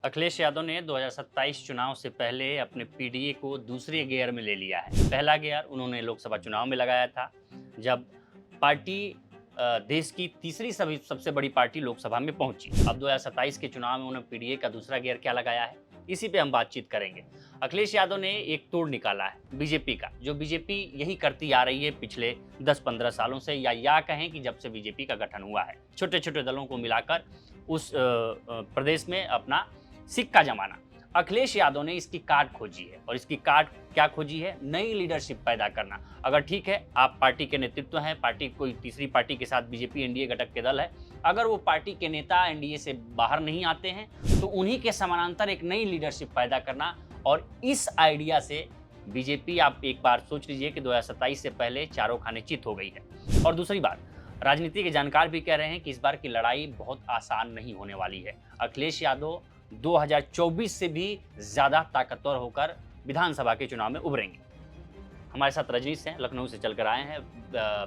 अखिलेश यादव ने 2027 चुनाव से पहले अपने पीडीए को दूसरे गियर में ले लिया है। पहला गियर उन्होंने लोकसभा चुनाव में लगाया था, जब पार्टी देश की तीसरी सबसे बड़ी पार्टी लोकसभा में पहुंची। अब 2027 के चुनाव में उन्होंने पीडीए का दूसरा गियर क्या लगाया है, इसी पे हम बातचीत करेंगे। अखिलेश यादव ने एक तोड़ निकाला है बीजेपी का, जो बीजेपी यही करती आ रही है पिछले 10-15 सालों से, या कहें कि जब से बीजेपी का गठन हुआ है। छोटे छोटे दलों को मिलाकर उस प्रदेश में अपना सिक्का जमाना। अखिलेश यादव ने इसकी काट खोजी है, और इसकी काट क्या खोजी है? नई लीडरशिप पैदा करना। अगर ठीक है, आप पार्टी के नेतृत्व हैं, पार्टी कोई तीसरी पार्टी के साथ बीजेपी एनडीए घटक के दल है, अगर वो पार्टी के नेता एनडीए से बाहर नहीं आते हैं तो उन्हीं के समानांतर एक नई लीडरशिप पैदा करना। और इस आइडिया से बीजेपी, आप एक बार सोच लीजिए कि 2027 से पहले चारों खाने चित हो गई है। और दूसरी बात, राजनीति के जानकार भी कह रहे हैं कि इस बार की लड़ाई बहुत आसान नहीं होने वाली है। अखिलेश यादव 2024 से भी ज्यादा ताकतवर होकर विधानसभा के चुनाव में उभरेंगे। हमारे साथ रजनीश हैं, लखनऊ से चलकर आए हैं,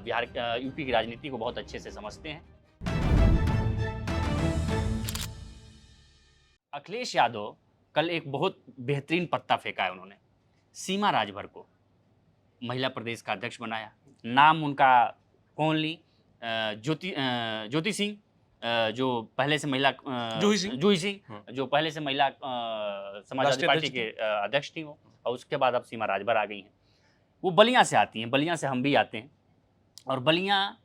बिहार यूपी की राजनीति को बहुत अच्छे से समझते हैं। अखिलेश यादव कल एक बहुत बेहतरीन पत्ता फेंका है उन्होंने। सीमा राजभर को महिला प्रदेश का अध्यक्ष बनाया। नाम उनका कौन ली? ज्योति सिंह, जो पहले से महिला जूही सिंह, जो पहले से महिला समाजवादी पार्टी के अध्यक्ष थी वो, और उसके बाद अब सीमा राजभर आ गई हैं। वो बलिया से आती हैं, बलिया से हम भी आते हैं, और बलिया,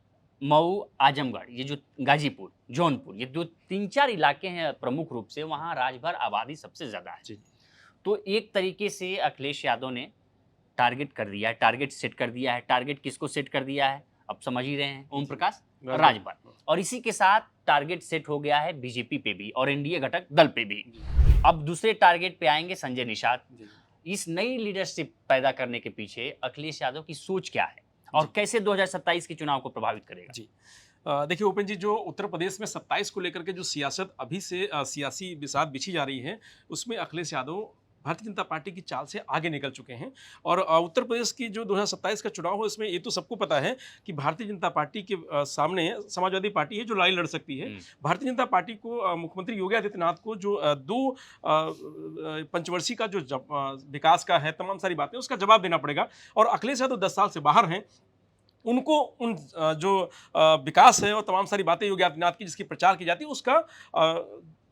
मऊ, आजमगढ़, ये जो गाजीपुर, जौनपुर, ये जो 3-4 इलाके हैं प्रमुख रूप से, वहाँ राजभर आबादी सबसे ज़्यादा है। तो एक तरीके से अखिलेश यादव ने टारगेट कर दिया है, टारगेट सेट कर दिया है। टारगेट किसको सेट कर दिया है, अब समझ ही रहे हैं, ओम प्रकाश राजभर। और इसी के साथ टारगेट सेट हो गया है बीजेपी पे भी और एनडीए घटक दल पे भी। अब दूसरे टारगेट पे आएंगे संजय निषाद। इस नई लीडरशिप पैदा करने के पीछे अखिलेश यादव की सोच क्या है और कैसे 2027 के चुनाव को प्रभावित करेगा? जी, देखिए ओपन जी, जो उत्तर प्रदेश में 27 को लेकर के जो सियासत अभी से सियासी बिसात बिछी जा रही है, उसमें अखिलेश यादव भारतीय जनता पार्टी की चाल से आगे निकल चुके हैं। और उत्तर प्रदेश की जो 2027 का चुनाव हो, इसमें ये तो सबको पता है कि भारतीय जनता पार्टी के सामने समाजवादी पार्टी है जो लड़ाई लड़ सकती है। भारतीय जनता पार्टी को, मुख्यमंत्री योगी आदित्यनाथ को जो दो पंचवर्षीय का जो विकास का है, तमाम सारी बातें, उसका जवाब देना पड़ेगा। और अखिलेश यादव 10 साल से बाहर हैं, उनको उन जो विकास है और तमाम सारी बातें योगी आदित्यनाथ की जिसकी प्रचार की जाती है, उसका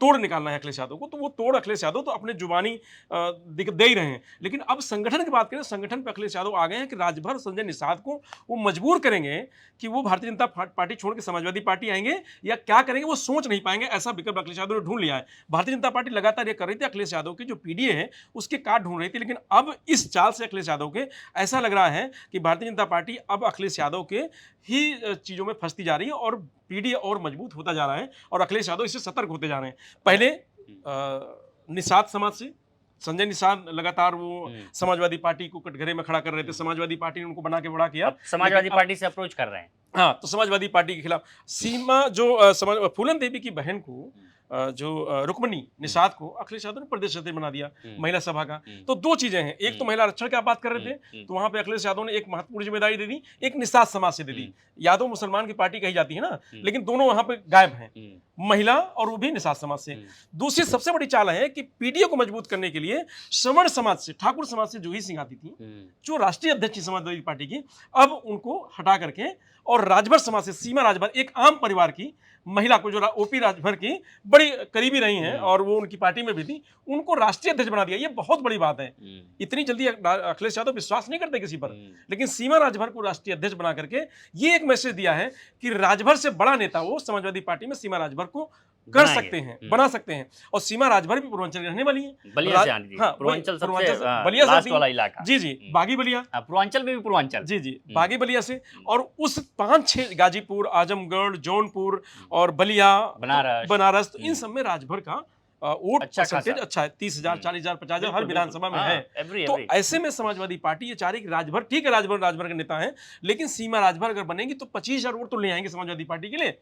तोड़ निकालना है अखिलेश यादव को। तो वो तोड़ अखिलेश यादव तो अपने जुबानी दे ही रहे हैं। लेकिन अब संगठन की बात करें, संगठन पे अखिलेश यादव आ गए हैं कि राजभर संजय निषाद को वो मजबूर करेंगे कि वो भारतीय जनता पार्टी छोड़ के समाजवादी पार्टी आएंगे, या क्या करेंगे वो सोच नहीं पाएंगे। ऐसा विकल्प अखिलेश यादव ने ढूंढ लिया है। भारतीय जनता पार्टी लगातार ये कर रही थी, अखिलेश यादव की जो पीडीए है उसके काट ढूंढ रही थी, लेकिन अब इस चाल से अखिलेश यादव के ऐसा लग रहा है कि भारतीय जनता पार्टी अब अखिलेश यादव के ही चीजों में फंसती जा रही है और पीडीए और मजबूत होता जा रहा है, और अखिलेश यादव इससे सतर्क होते जा रहे हैं। पहले निषाद समाज से संजय निषाद लगातार वो समाजवादी पार्टी को कटघरे में खड़ा कर रहे थे। समाजवादी पार्टी ने उनको बना के बड़ा किया, समाजवादी पार्टी से अप्रोच कर रहे हैं। हाँ, तो समाजवादी पार्टी के खिलाफ सीमा जो फूलन देवी की बहन को, जो रुक्मणी निषाद को अखिलेश यादव ने प्रदेश अध्यक्ष बना दिया महिला सभा का। तो दो चीजें हैं, एक तो महिला आरक्षण की आप बात कर रहे थे, तो वहां पे अखिलेश यादव ने एक महत्वपूर्ण जिम्मेदारी दे दी, एक निषाद समाज से दे दी। यादव मुसलमान की पार्टी कही जाती है ना, लेकिन दोनों वहां पे गायब हैं, महिला और वो भी निषाद समाज से। दूसरी सबसे बड़ी चाल है कि पीडीए को मजबूत करने के लिए श्रवण समाज से, ठाकुर समाज से जूही सिंह आती थी, जो राष्ट्रीय अध्यक्ष समाजवादी पार्टी की, अब उनको हटा करके और राजभर समाज से सीमा राजभर, एक आम परिवार की महिला को, जो ओपी राजभर की बड़ी करीबी रही हैं और वो उनकी पार्टी में भी थी, उनको राष्ट्रीय अध्यक्ष बना दिया। ये बहुत बड़ी बात है। इतनी जल्दी अखिलेश यादव विश्वास नहीं करते किसी पर, लेकिन सीमा राजभर को राष्ट्रीय अध्यक्ष बना करके ये एक मैसेज दिया है कि राजभर से बड़ा नेता वो समाजवादी पार्टी में सीमा राजभर को कर सकते हैं, बना सकते हैं। और सीमा राजभर भी पूर्वांचल रहने वाली है, बलिया से आनी थी। हाँ, पूर्वांचल सबसे लास्ट वाला इलाका। जी जी, बागी बलिया, पूर्वांचल में भी पूर्वांचल, जी जी, बागी बलिया से। और उस 5-6 गाजीपुर, आजमगढ़, जौनपुर और बलिया, बनारस, तो इन सब में राजभर का वोट परसेंटेज अच्छा है, 30,000, 40,000, 50,000 हर विधानसभा में है। तो ऐसे में समाजवादी पार्टी ये चाह रही कि राजभर, ठीक है, राजभर के नेता है, लेकिन सीमा राजभर अगर बनेंगी तो 25,000 वोट तो ले आएंगे समाजवादी पार्टी के लिए।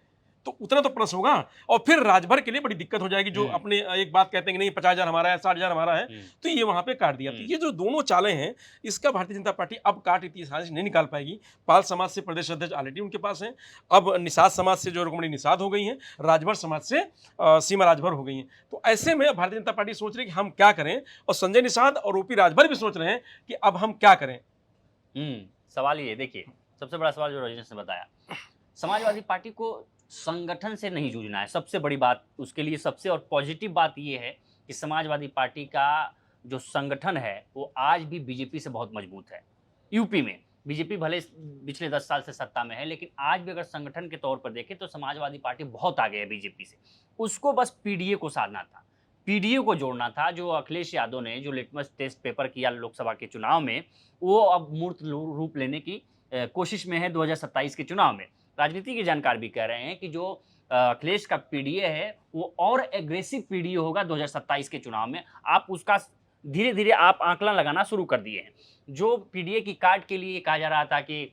तो उतना तो प्लस होगा, और फिर राजभर के लिए बड़ी दिक्कत हो जाएगी। जो अपने एक बात कहते हैं कि नहीं 50,000 हमारा है, 60,000 हमारा है, तो ये वहां पे काट दिया। तो ये जो दोनों चालें हैं, इसका भारतीय जनता पार्टी अब काट इतनी साजिश नहीं निकाल पाएगी। पाल समाज से प्रदेश अध्यक्ष ऑलरेडी उनके पास हैं, अब निषाद समाज से जो रुक्मिणी निषाद हो गई हैं, राजभर समाज से सीमा राजभर हो गई हैं। तो ऐसे में भारतीय जनता पार्टी सोच रही है कि हम क्या करें, और संजय निषाद और ओपी राजभर भी सोच रहे हैं कि अब हम क्या करें। सवाल ये देखिए, सबसे बड़ा सवाल जो रजनीश ने बताया, समाजवादी पार्टी को संगठन से नहीं जूझना है। सबसे बड़ी बात उसके लिए, सबसे और पॉजिटिव बात ये है कि समाजवादी पार्टी का जो संगठन है वो आज भी बीजेपी से बहुत मजबूत है। यूपी में बीजेपी भले पिछले 10 साल से सत्ता में है, लेकिन आज भी अगर संगठन के तौर पर देखें तो समाजवादी पार्टी बहुत आगे है बीजेपी से। उसको बस पीडीए को साधना था, पीडीए को जोड़ना था। जो अखिलेश यादव ने जो लिटमस टेस्ट पेपर किया लोकसभा के चुनाव में, वो अब मूर्त रूप लेने की कोशिश में है 2027 के चुनाव में। राजनीति के जानकार भी कह रहे हैं कि जो अखिलेश का पीडीए है वो और एग्रेसिव पीडीए होगा 2027 के चुनाव में। आप उसका धीरे धीरे आप आंकलन लगाना शुरू कर दिए हैं। जो पीडीए की काट के लिए कहा जा रहा था कि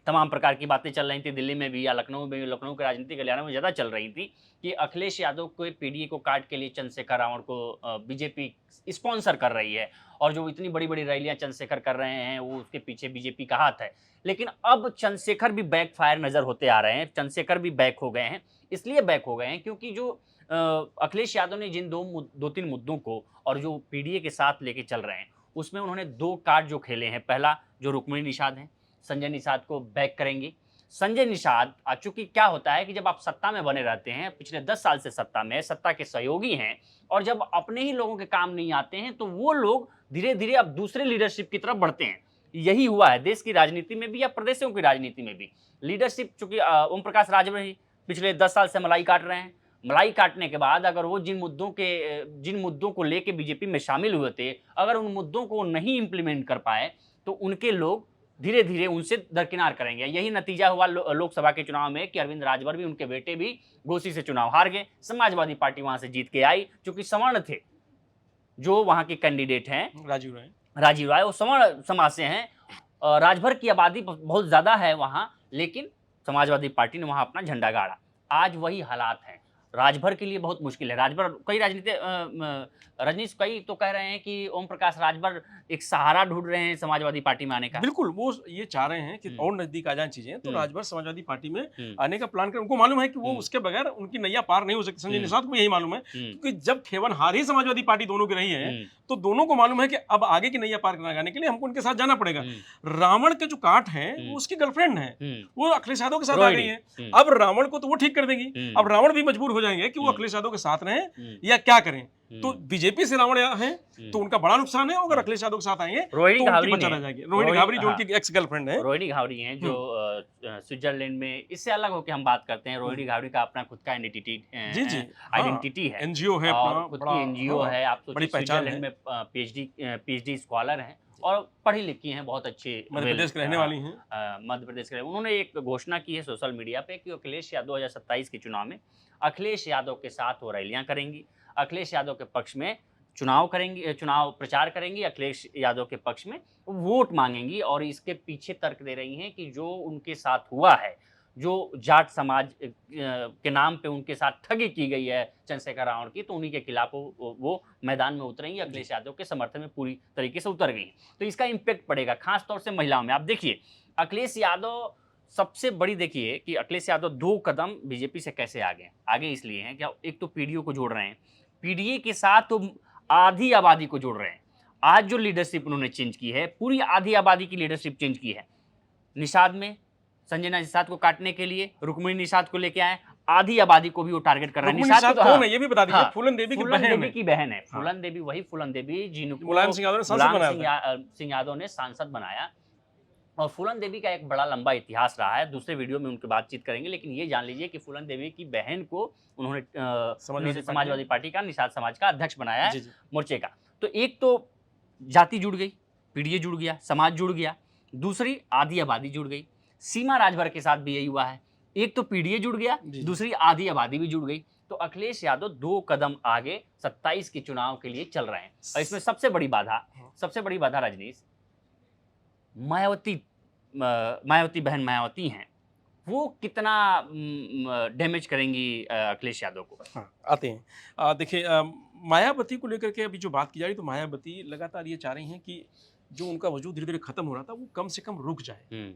तमाम प्रकार की बातें चल रही थी दिल्ली में भी या लखनऊ में भी, लखनऊ के राजनीतिक गलियारों में ज़्यादा चल रही थी कि अखिलेश यादव को पीडीए को काट के लिए चंद्रशेखर रावण को बीजेपी स्पॉन्सर कर रही है, और जो इतनी बड़ी बड़ी रैलियां चंद्रशेखर कर रहे हैं वो उसके पीछे बीजेपी का हाथ है। लेकिन अब चंद्रशेखर भी बैकफायर नजर होते आ रहे हैं, चंद्रशेखर भी बैक हो गए हैं। इसलिए बैक हो गए हैं क्योंकि जो अखिलेश यादव ने जिन दो तीन मुद्दों को और जो पीडीए के साथ लेके चल रहे हैं, उसमें उन्होंने 2 कार्ड जो खेले हैं। पहला जो रुक्मिणी निषाद हैं, संजय निषाद को बैक करेंगे। संजय निषाद चूंकि क्या होता है कि जब आप सत्ता में बने रहते हैं, पिछले 10 साल से सत्ता में, सत्ता के सहयोगी हैं, और जब अपने ही लोगों के काम नहीं आते हैं तो वो लोग धीरे धीरे अब दूसरे लीडरशिप की तरफ बढ़ते हैं। यही हुआ है देश की राजनीति में भी या प्रदेशों की राजनीति में भी। लीडरशिप चूंकि ओम प्रकाश राजभर ही पिछले 10 साल से मलाई काट रहे हैं। मलाई काटने के बाद अगर वो जिन मुद्दों को लेके बीजेपी में शामिल हुए थे, अगर उन मुद्दों को नहीं इंप्लीमेंट कर पाए तो उनके लोग धीरे धीरे उनसे दरकिनार करेंगे। यही नतीजा हुआ लोकसभा के चुनाव में कि अरविंद राजभर भी, उनके बेटे भी घोसी से चुनाव हार गए। समाजवादी पार्टी वहां से जीत के आई, क्योंकि सवर्ण थे जो वहां के कैंडिडेट हैं। राजीव राय वो सवर्ण समाज से हैं। राजभर की आबादी बहुत ज्यादा है वहां, लेकिन समाजवादी पार्टी ने वहां अपना झंडा गाड़ा। आज वही हालात हैं। राजभर के लिए बहुत मुश्किल है। राजभर कई रजनीश कई तो कह रहे हैं कि ओम प्रकाश राजभर एक सहारा ढूंढ रहे हैं समाजवादी पार्टी में आने का। बिल्कुल, वो ये चाह रहे हैं कि और नजदीक आ जाए चीजें, तो राजभर समाजवादी पार्टी में आने का प्लान कर। उनको मालूम है कि वो उसके बगैर उनकी नैया पार नहीं हो सकती। संजय निषाद को यही मालूम है, क्योंकि जब खेवनहार ही समाजवादी पार्टी दोनों की रही है, तो दोनों को मालूम है कि अब आगे की नैया पार कराने के लिए हमको उनके साथ जाना पड़ेगा। रावण के जो काट है वो उसकी गर्लफ्रेंड है, वो अखिलेश यादव के साथ आ गई है। अब रावण को तो वो ठीक कर देंगी। अब रावण भी मजबूर हो जाएंगे कि वो अखिलेश यादव के साथ रहें या क्या करें। तो बीजेपी से रावण है तो उनका बड़ा नुकसान है। अगर अखिलेश यादव के साथ आएंगे रोहिणी घावरी जो उनकी एक्स गर्लफ्रेंड है, रोहिणी घावरी हैं जो स्विट्जरलैंड में। इससे अलग होकर हम बात करते हैं, रोहिणी घावरी का अपना खुद का आइडेंटिटी है, एनजीओ है, खुद की एनजीओ है। आप स्विट्जरलैंड में पीएचडी स्कॉलर हैं और पढ़ी लिखी हैं, बहुत अच्छे मध्य प्रदेश के रहने वाली हैं। मध्य प्रदेश के। उन्होंने एक घोषणा की है सोशल मीडिया पे कि अखिलेश यादव 2027 के चुनाव में अखिलेश यादव के साथ वो रैलियां करेंगी, अखिलेश यादव के पक्ष में चुनाव प्रचार करेंगे, अखिलेश यादव के पक्ष में वोट मांगेंगी। और इसके पीछे तर्क दे रही हैं कि जो उनके साथ हुआ है, जो जाट समाज के नाम पे उनके साथ ठगी की गई है चंद्रशेखर रावण की, तो उन्हीं के खिलाफ वो मैदान में उतरेंगी, अखिलेश यादव के समर्थन में पूरी तरीके से उतर गई। तो इसका इम्पैक्ट पड़ेगा खासतौर से महिलाओं में। आप देखिए अखिलेश यादव सबसे बड़ी, देखिए कि अखिलेश यादव 2 कदम बीजेपी से कैसे आगे इसलिए हैं कि एक तो पीडीए को जोड़ रहे हैं, पीडीए के साथ तो आधी आबादी को जोड़ रहे हैं। आज जो लीडरशिप उन्होंने चेंज की है, पूरी आधी आबादी की लीडरशिप चेंज की है। निषाद में संजय निषाद को काटने के लिए रुक्मिणी निषाद को लेके आए, आधी आबादी को भी वो टारगेट कर रहा है। निषाद कौन है ये भी बता दीजिए। फूलन देवी की बहन है। फूलन देवी, वही फूलन देवी जिनको मुलायम सिंह यादव ने सांसद बनाया। और फूलन देवी का एक बड़ा लंबा इतिहास रहा है, दूसरे वीडियो में उनकी बातचीत करेंगे। लेकिन ये जान लीजिए कि फूलन देवी की बहन को उन्होंने समाजवादी पार्टी का, निषाद समाज का अध्यक्ष बनाया है, मोर्चे का। तो एक तो जाति जुड़ गई, पीडीए जुड़ गया, समाज जुड़ गया, दूसरी आधी आबादी जुड़ गई। सीमा राजभर के साथ भी यही हुआ है, एक तो पीडीए जुड़ गया, दूसरी आधी आबादी भी जुड़ गई। तो अखिलेश यादव 2 कदम आगे 27 के चुनाव के लिए चल रहे हैं। और इसमें सबसे बड़ी बाधा रजनीश, मायावती बहन मायावती हैं, वो कितना डैमेज करेंगी अखिलेश यादव को? हाँ, आते हैं। देखिए, मायावती को लेकर के अभी जो बात की जा रही है, तो मायावती लगातार ये चाह रही हैं कि जो उनका वजूद धीरे-धीरे खत्म हो रहा था, वो कम से कम रुक जाए। हुँ,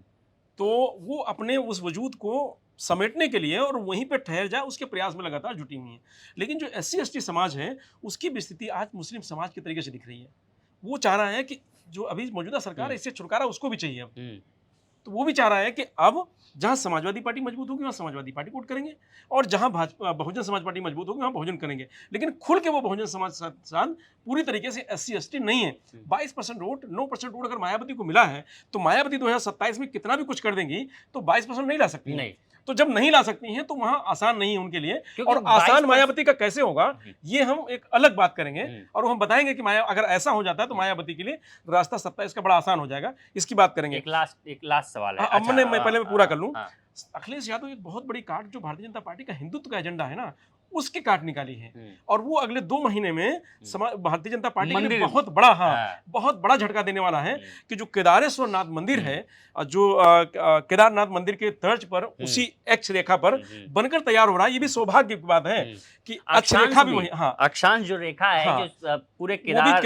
तो वो अपने उस वजूद को समेटने के लिए और वहीं पे ठहर जाए, उसके प्रयास में लगातार जुटी हुई हैं। लेकिन जो एससी-एसटी समाज है, उसकी भी स्थिति आज मुस्लिम समाज के तरीके से दिख रही है। वो चाह रहा है कि जो अभी मौजूदा सरकार हुँ। है, इससे छुटकारा उसको भी चाहिए अब। हुँ, तो वो भी चाह रहा है कि अब जहाँ समाजवादी पार्टी मजबूत होगी, वहाँ समाजवादी पार्टी को वोट करेंगे, और जहाँ बहुजन समाज पार्टी मजबूत होगी, वहाँ बहुजन करेंगे। लेकिन खुल के वो बहुजन समाज साथ पूरी तरीके से एससी-एसटी नहीं है। 22% वोट, 9% वोट अगर मायावती को मिला है, तो मायावती 2027 में कितना भी कुछ कर देंगी, तो 22% नहीं ला सकती हैं। नहीं, तो जब नहीं ला सकती हैं, तो वहाँ आसान नहीं है उनके लिए। क्योंकि और आसान 22% मायावती का कैसे होगा, हुँ, ये हम एक अलग बात करेंगे, हुँ, और वो हम बताएंगे कि अगर ऐसा हो जाता है, तो मायावती के लिए रास्ता 27 का बड़ा आसान हो जाएगा। इसकी बात करेंगे। एक लास्ट सवाल है। हाँ, अब मैं पहले मैं पूरा कर लूँ। हाँ, अखिलेश यादव एक बहुत बड़ी काट जो भारतीय जनता पार्टी का हिंदुत्व का एजेंडा है ना, उसकी काट निकाली है। हुँ, और वो अगले 2 महीने में भारतीय जनता पार्टी के लिए मंदिर बहुत बड़ा, हाँ, हाँ, बहुत बड़ा झटका देने वाला है हुँ, कि जो केदारेश्वर नाथ मंदिर है, जो केदारनाथ मंदिर के तर्ज पर उसी अक्ष रेखा पर बनकर तैयार हो रहा है, ये भी सौभाग्य की बात है कि अक्ष अक्षांश रेखा भी भी, वही, हाँ, अक्षांश जो रेखा है, हाँ, जो पूरे वो भी हाँ,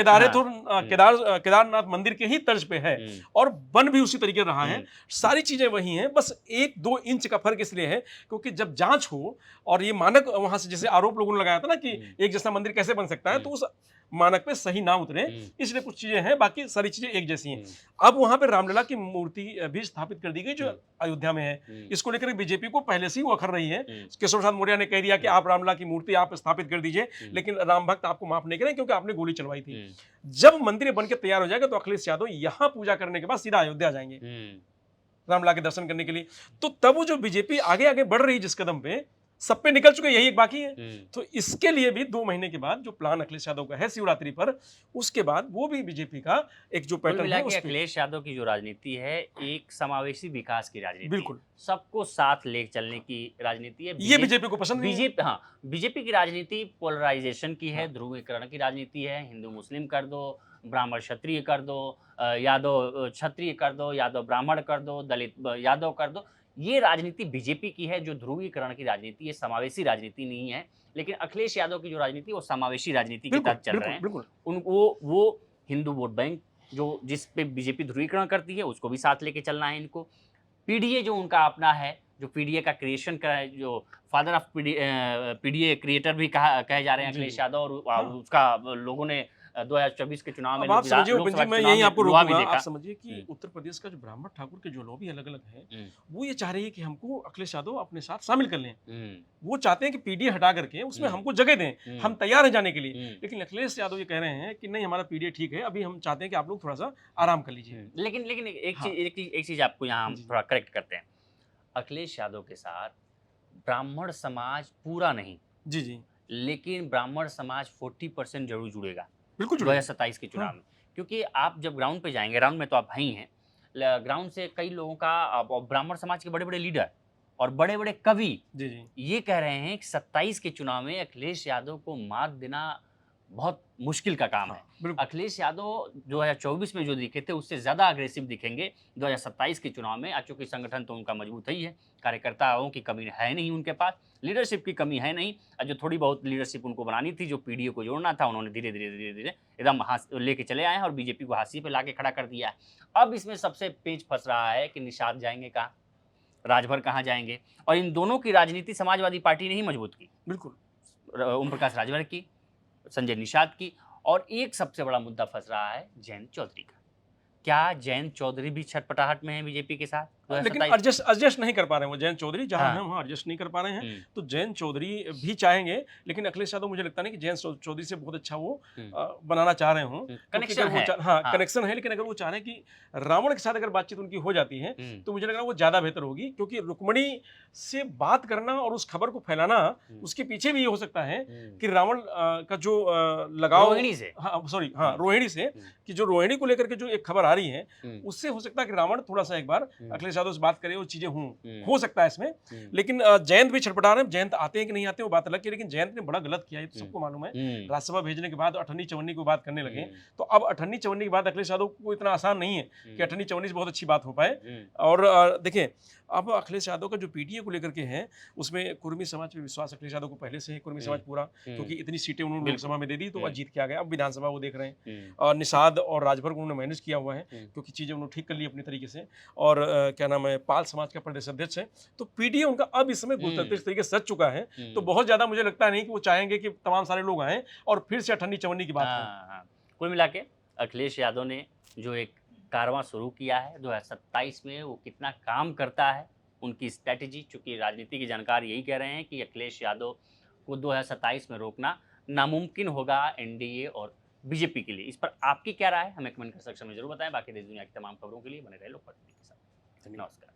केदारनाथ मंदिर के ही तर्ज पे है, हुँ, और बन भी उसी तरीके रहा है। हुँ, सारी चीजें वही हैं, बस 1-2 इंच का फर्क इसलिए है क्योंकि जब जांच हो और ये मानक वहां से, जैसे आरोप लोगों ने लगाया था ना कि एक जैसा मंदिर कैसे बन सकता है, तो उस मानक पे सही ना उतरे, इसलिए कुछ चीजें हैं, बाकी सारी चीजें एक जैसी हैं। अब वहां पे रामलला की मूर्ति भी स्थापित कर दी गई, जो अयोध्या में है। इसको लेकर बीजेपी को पहले से ही वो अखर रही है। केशव प्रसाद मौर्य ने कह दिया कि आप रामलला की मूर्ति आप स्थापित कर दीजिए, लेकिन राम भक्त आपको माफ नहीं करें क्योंकि आपने गोली चलवाई थी। जब मंदिर बन के तैयार हो जाएगा, तो अखिलेश यादव यहाँ पूजा करने के बाद सीधा अयोध्या जाएंगे रामलला के दर्शन करने के लिए। तो तब वो जो बीजेपी आगे आगे बढ़ रही है जिस कदम पे, सब पे निकल चुके, यही एक बाकी है। तो इसके लिए भी 2 महीने के बाद जो प्लान अखिलेश यादव का है शिवरात्रि पर, उसके बाद वो भी बीजेपी का एक जो पैटर्न है, अखिलेश यादव की जो राजनीति है, एक समावेशी विकास की राजनीति, बिल्कुल सबको साथ ले चलने की राजनीति है। ये बीजेपी को पसंद नहीं है। बीजेपी, हाँ, बीजेपी की राजनीति पोलराइजेशन की है, ध्रुवीकरण की राजनीति है। हिंदू मुस्लिम कर दो, ब्राह्मण क्षत्रिय कर दो, यादव क्षत्रिय कर दो, यादव ब्राह्मण कर दो, दलित यादव कर दो। ये राजनीति बीजेपी की है, जो ध्रुवीकरण की राजनीति है, समावेशी राजनीति नहीं है। लेकिन अखिलेश यादव की जो राजनीति है, वो समावेशी राजनीति के तहत चल रहे हैं। वो हिंदू वोट बैंक जो जिस पे बीजेपी ध्रुवीकरण करती है, उसको भी साथ लेके चलना है इनको। पीडीए जो उनका अपना है, जो पीडीए का क्रिएशन का, जो फादर ऑफ पीडीए क्रिएटर भी कहे जा रहे हैं अखिलेश यादव, और उसका लोगों ने 2024 के चुनाव में, आप समझिए लोकसभा मैं चुनाव यही में आपको हुआ भी रोकूंगा। देखा। आप समझिए कि उत्तर प्रदेश का जो ब्राह्मण ठाकुर के जो लॉबी अलग-अलग है, वो ये चाह रही है कि हमको अखिलेश यादव अपने साथ शामिल कर लें। वो चाहते हैं कि पीडीए हटा करके उसमें हमको जगह दें, हम तैयार हैं जाने के लिए। लेकिन अखिलेश यादव ये कह रहे हैं कि नहीं, हमारा पीडीए ठीक है, अभी हम चाहते हैं कि आप लोग थोड़ा सा आराम कर लीजिए। लेकिन एक चीज आपको यहाँ हम थोड़ा करेक्ट करते हैं। अखिलेश यादव के साथ ब्राह्मण समाज पूरा नहीं, जी, लेकिन ब्राह्मण समाज 40% जरूर जुड़ेगा बिल्कुल 2027 के चुनाव में। क्योंकि आप जब ग्राउंड पे जाएंगे, ग्राउंड में तो आप हैं ही हैं, ग्राउंड से कई लोगों का, ब्राह्मण समाज के बड़े बड़े लीडर और बड़े बड़े कवि ये कह रहे हैं कि 27 के चुनाव में अखिलेश यादव को मात देना बहुत मुश्किल का काम है। अखिलेश यादव 2024 में जो दिखे थे, उससे ज़्यादा अग्रेसिव दिखेंगे 2027 के चुनाव में। चूंकि संगठन तो उनका मजबूत ही है, कार्यकर्ताओं की कमी है नहीं उनके पास, लीडरशिप की कमी है नहीं। जो थोड़ी बहुत लीडरशिप उनको बनानी थी, जो पीडीए को जोड़ना था, उन्होंने धीरे धीरे एकदम लेके चले आए हैं और बीजेपी को हाशिए पे लाके खड़ा कर दिया है। अब इसमें सबसे पेच फंस रहा है कि निषाद जाएंगे कहाँ, राजभर कहाँ जाएंगे। और इन दोनों की राजनीति समाजवादी पार्टी ने ही मजबूत की, बिल्कुल, ओम प्रकाश राजभर की, संजय निषाद की। और एक सबसे बड़ा मुद्दा फंस रहा है जयंत चौधरी का। क्या जयंत चौधरी भी छटपटाहट में है बीजेपी के साथ? लेकिन एडजस्ट नहीं कर पा रहे हैं वो जयंत चौधरी, जहां हैं वहां एडजस्ट नहीं कर पा रहे हैं। तो जयंत चौधरी भी चाहेंगे, लेकिन अखिलेश यादव मुझे लगता नहीं कि जयंत चौधरी से बहुत अच्छा वो बनाना चाह रहे हों। कनेक्शन है, हाँ, कनेक्शन है, लेकिन अगर वो चाह रहे हैं कि रावण के साथ अगर बातचीत उनकी हो जाती है, तो मुझे लग रहा है वो ज्यादा बेहतर होगी। क्योंकि रुक्मणी से बात करना और उस खबर को फैलाना, उसके पीछे भी ये हो सकता है कि रावण का जो लगाव रोहिणी से, रोहिणी से, कि जो रोहिणी को लेकर के जो एक खबर आ रही है, उससे हो सकता है कि रावण थोड़ा सा एक बार अखिलेश यादव से बात करे, वो चीजें हो सकता है इसमें। लेकिन जयंत भी छटपटा रहे हैं। जयंत आते हैं कि नहीं आते वो बात अलग है, लेकिन जयंत ने बड़ा गलत किया है, तो सबको मालूम है। राज्यसभा भेजने के बाद अठन्नी चवन्नी की बात करने लगे, तो अब अठन्नी चवन्नी की बात अखिलेश यादव को इतना आसान नहीं है कि अठन्नी चवन्नी से बहुत अच्छी बात हो पाए। और देखिए, अब अखिलेश यादव का जो पीडीए को लेकर के है, उसमें कुर्मी समाज पे विश्वास अखिलेश यादव को पहले से है, कुर्मी समाज पूरा, क्योंकि इतनी सीटें उन्होंने बिल्कुल। लोकसभा में दे दी तो आज हम्म। जीत के आ गए। अब विधानसभा वो देख रहे हैं, हम्म। और निषाद और राजभर को उन्होंने मैनेज किया हुआ है, क्योंकि चीज़ें उन्होंने ठीक कर ली अपनी तरीके से। और क्या नाम है, पाल समाज का प्रदेश अध्यक्ष है, तो पीडीए उनका अब इस समय गुलतर्तीस तरीके से सज चुका है। तो बहुत ज़्यादा मुझे लगता नहीं कि वो चाहेंगे कि तमाम सारे लोग आएँ और फिर से अठन्नी चवन्नी की बात करें। हाँ, हाँ। कुल मिला के अखिलेश यादव ने जो एक कारवां शुरू किया है 2027 में, वो कितना काम करता है, उनकी स्ट्रैटेजी, चूंकि राजनीति की जानकार यही कह रहे हैं कि अखिलेश यादव को 2027 में रोकना नामुमकिन होगा एनडीए और बीजेपी के लिए। इस पर आपकी क्या राय है, हमें कमेंट कर सेक्शन में जरूर बताएं। बाकी देश दुनिया की तमाम खबरों के लिए बने रहे लोकमत टीवी के साथ। नमस्कार।